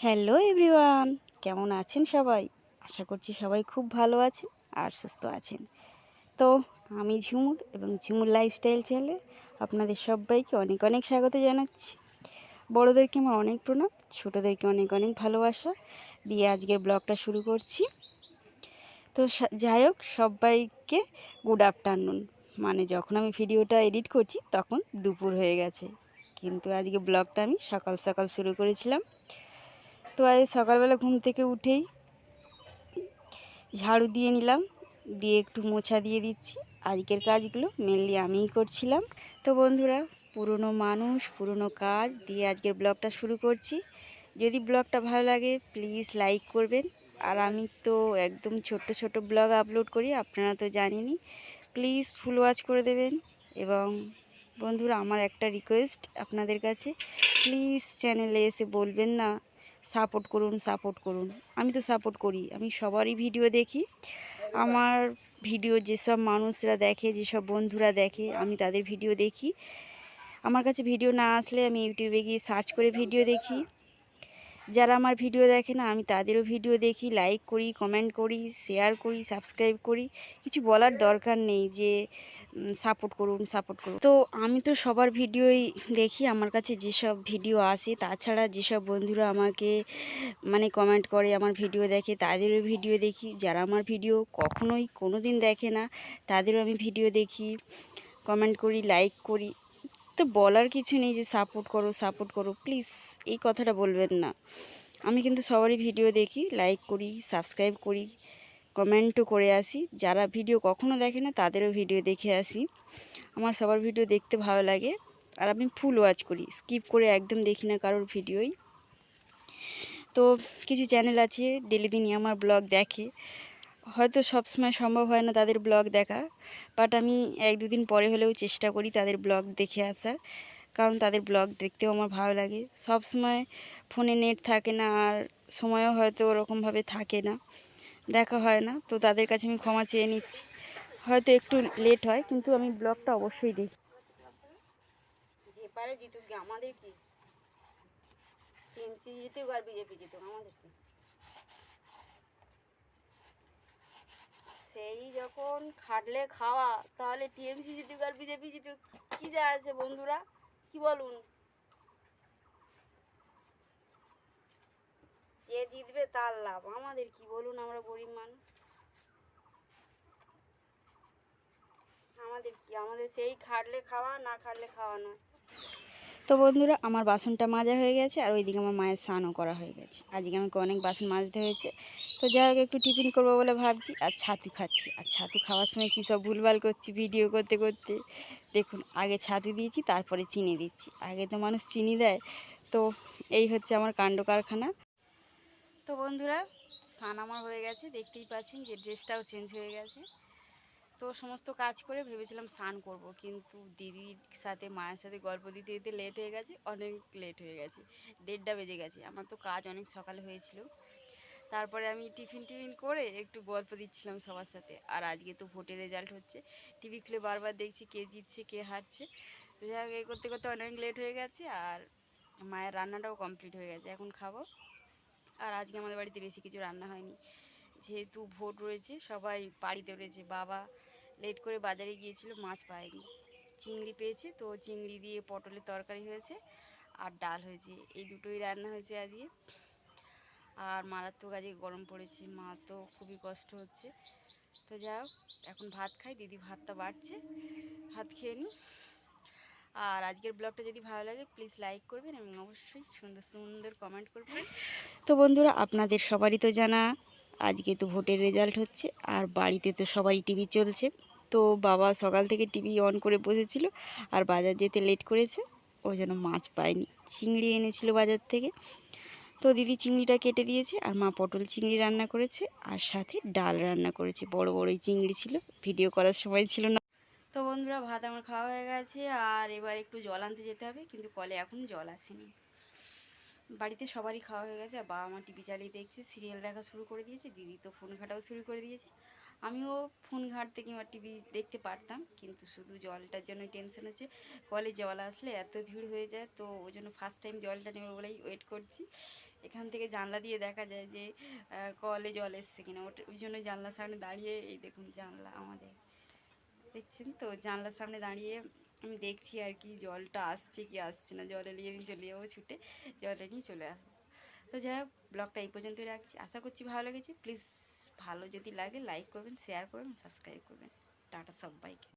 Hello everyone, কেমন আছেন সবাই? আশা করছি সবাই খুব ভালো আছেন আর সুস্থ আছেন। তো আমি ঝুমুর এবং ঝুমুর লাইফস্টাইল চ্যানেলে আপনাদের সবাইকে অনেক অনেক স্বাগত জানাচ্ছি। বড়োদেরকে আমার অনেক প্রণাম, ছোটোদেরকে অনেক অনেক ভালোবাসা দিয়ে আজকের ব্লগটা শুরু করছি। তো যাই হোক, সবাইকে গুড আফটারনুন। মানে যখন আমি ভিডিওটা এডিট করছি তখন দুপুর হয়ে গেছে, কিন্তু আজকে ব্লগটা আমি সকাল সকাল শুরু করেছিলাম। তো আজ সকালবেলা ঘুম থেকে উঠেই ঝাড়ু দিয়ে নিলাম, দিয়ে একটু মোছা দিয়ে দিচ্ছি। আজকের কাজগুলো মেনলি আমিই করছিলাম। তো বন্ধুরা, পুরনো মানুষ পুরনো কাজ দিয়ে আজকের ব্লগটা শুরু করছি। যদি ব্লগটা ভালো লাগে প্লিজ লাইক করবেন। আর আমি তো একদম ছোট্ট ছোট ব্লগ আপলোড করি, আপনারা তো জানেনই। প্লিজ ফুল ওয়াচ করে দেবেন। এবং বন্ধুরা, আমার একটা রিকোয়েস্ট আপনাদের কাছে, প্লিজ চ্যানেলে এসে বলবেন না সাপোর্ট করুন সাপোর্ট করুন। আমি তো সাপোর্ট করি, আমি সবারই ভিডিও দেখি। আমার ভিডিও যেসব মানুষরা দেখে, যেসব বন্ধুরা দেখে, আমি তাদের ভিডিও দেখি। আমার কাছে ভিডিও না আসলে আমি ইউটিউবে গিয়ে সার্চ করে ভিডিও দেখি। যারা আমার ভিডিও দেখে না, আমি তাদেরও ভিডিও দেখি, লাইক করি, কমেন্ট করি, শেয়ার করি, সাবস্ক্রাইব করি। কিছু বলার দরকার নেই যে সাপোর্ট করুন সাপোর্ট করুন। তো আমি তো সবার ভিডিওই দেখি, আমার কাছে যেসব ভিডিও আসে। তাছাড়া যেসব বন্ধুরা আমাকে কমেন্ট করে, আমার ভিডিও দেখে, তাদেরও ভিডিও দেখি। যারা আমার ভিডিও কখনোই কোনো দিন দেখে না, তাদেরও আমি ভিডিও দেখি, কমেন্ট করি, লাইক করি। তো বলার কিছু নেই যে সাপোর্ট করো প্লিজ, এই কথাটা বলবেন না। আমি কিন্তু সবারই ভিডিও দেখি, লাইক করি, সাবস্ক্রাইব করি, কমেন্টও করে আসি। যারা ভিডিও কখনো দেখে না তাদেরও ভিডিও দেখে আসি। আমার সবার ভিডিও দেখতে ভালো লাগে। আর আমি ফুল ওয়াচ করি, স্কিপ করে একদম দেখি না কারোর ভিডিওই। তো কিছু চ্যানেল আছে ডেলি দিনই আমার ব্লগ দেখে, হয়তো সবসময় সম্ভব হয় না তাদের ব্লগ দেখা, বাট আমি এক দুদিন পরে হলেও চেষ্টা করি তাদের ব্লগ দেখে আসার। কারণ তাদের ব্লগ দেখতেও আমার ভালো লাগে। সব সময় ফোনে নেট থাকে না, আর সময়ও হয়তো ওরকমভাবে থাকে না, দেখা হয় না। তো তাদের কাছে আমি ক্ষমা চেয়ে নিচ্ছি, হয়তো একটু লেট হয়, কিন্তু আমি ব্লগটা অবশ্যই দেখি। যে পারে জিতুক, আমাদের কি টিএমসি জিতুক আর বিজেপি জিতুক, আমাদের কি? সেই যখন খাটলে খাওয়া, তাহলে টিএমসি জিতুক আর বিজেপি জিতুক, কি যায় আছে বন্ধুরা? কি বলুন? যে জিতবে তার লাভ, আমাদের কি বলুন? আমরা গরিব মানুষ, আমাদের কি? আমাদের সেই খাটলে খাওয়া, না খাটলে খাওয়া নয়। তো বন্ধুরা, আমার বাসনটা মাজা হয়ে গেছে, আর ওইদিকে আমার মায়ের স্নানও করা হয়ে গেছে। আজকে আমাকে অনেক বাসন মাজতে হয়েছে। তো যাই হোক, একটু টিফিন করবো বলে ভাবছি, আর ছাতু খাচ্ছি। আর ছাতু খাওয়ার সময় কী সব ভুলভাল করছি ভিডিও করতে করতে। দেখুন, আগে ছাতু দিয়েছি, তারপরে চিনি দিচ্ছি। আগে তো মানুষ চিনি দেয়। তো এই হচ্ছে আমার কাণ্ড কারখানা। তো বন্ধুরা, স্নান আমার হয়ে গেছে, দেখতেই পাচ্ছেন যে ড্রেসটাও চেঞ্জ হয়ে গেছে। তো সমস্ত কাজ করে ভেবেছিলাম স্নান করব, কিন্তু দিদির সাথে মায়ের সাথে গল্প দিতে দিতে লেট হয়ে গেছে, অনেক লেট হয়ে গেছে, 1:30 বেজে গেছে। আমার তো কাজ অনেক সকালে হয়েছিল। তারপরে আমি টিফিন করে একটু গল্প দিচ্ছিলাম সবার সাথে। আর আজকে তো ভোটের রেজাল্ট হচ্ছে, টিভি খুলে বারবার দেখছি কে জিতছে কে হারছে। তো যাই হোক, এই করতে করতে অনেক লেট হয়ে গেছে। আর মায়ের রান্নাটাও কমপ্লিট হয়ে গেছে, এখন খাবো। আর আজকে আমাদের বাড়িতে বেশি কিছু রান্না হয়নি, যেহেতু ভোট রয়েছে, সবাই বাড়িতে রয়েছে। বাবা লেট করে বাজারে গিয়েছিল, মাছ পায়নি, চিংড়ি পেয়েছে। তো চিংড়ি দিয়ে পটলের তরকারি হয়েছে, আর ডাল হয়েছে, এই দুটোই রান্না হয়েছে আজকে। আর মারাত্মক আজকে গরম পড়েছে, মা তো খুবই কষ্ট হচ্ছে। তো যাই হোক, এখন ভাত খাই, দিদি ভাতটা বাড়ছে, ভাত খেয়ে নিই। আর আজকের ব্লগটা যদি ভালো লাগে প্লিজ লাইক করবেন, এবং অবশ্যই সুন্দর সুন্দর কমেন্ট করবেন। তো বন্ধুরা, আপনাদের সবারই তো জানা আজকে তো ভোটের রেজাল্ট হচ্ছে, আর বাড়িতে তো সবারই টিভি চলছে। তো বাবা সকাল থেকে টিভি অন করে বসেছিল, আর বাজার যেতে লেট করেছে, ওই জন্য মাছ পায়নি। চিংড়ি এনেছিল বাজার থেকে, তো দিদি চিংড়িটা কেটে দিয়েছে, আর মা পটল চিংড়ি রান্না করেছে, আর সাথে ডাল রান্না করেছে। বড় বড়ই চিংড়ি ছিল, ভিডিও করার সময় ছিল না। তো বন্ধুরা, ভাত আমার খাওয়া হয়ে গেছে, আর এবার একটু জল আনতে যেতে হবে, কিন্তু কলে এখন জল আসেনি। বাড়িতে সবারই খাওয়া হয়ে গেছে, আর বাবা মা টিভি চালিয়ে দেখছে, সিরিয়াল দেখা শুরু করে দিয়েছে। দিদি তো ফোন ঘাটাও শুরু করে দিয়েছে। আমিও ফোন ঘাঁটতে কিংবা টিভি দেখতে পারতাম, কিন্তু শুধু জলটার জন্য টেনশন হচ্ছে। কলে জল আসলে এত ভিড় হয়ে যায়, তো ওই জন্য ফার্স্ট টাইম জলটা নেবে বলেই ওয়েট করছি। এখান থেকে জানলা দিয়ে দেখা যায় যে কলে জল এসছে কিনা, ওই জন্য জানলার সামনে দাঁড়িয়ে, এই দেখুন জানলা আমাদের, দেখছেন তো, জানলার সামনে দাঁড়িয়ে আমি দেখছি আর কি জলটা আসছে কি আসছে না। জলে নিয়ে আমি চলে যাবো ছুটে, জলে নিয়ে চলে আসবো। তো যাই হোক, ব্লগটা এই পর্যন্তই রাখছি। আশা করছি ভালো লেগেছে। প্লিজ ভালো যদি লাগে লাইক করবেন, শেয়ার করবেন, সাবস্ক্রাইব করবেন। টাটা সবাইকে।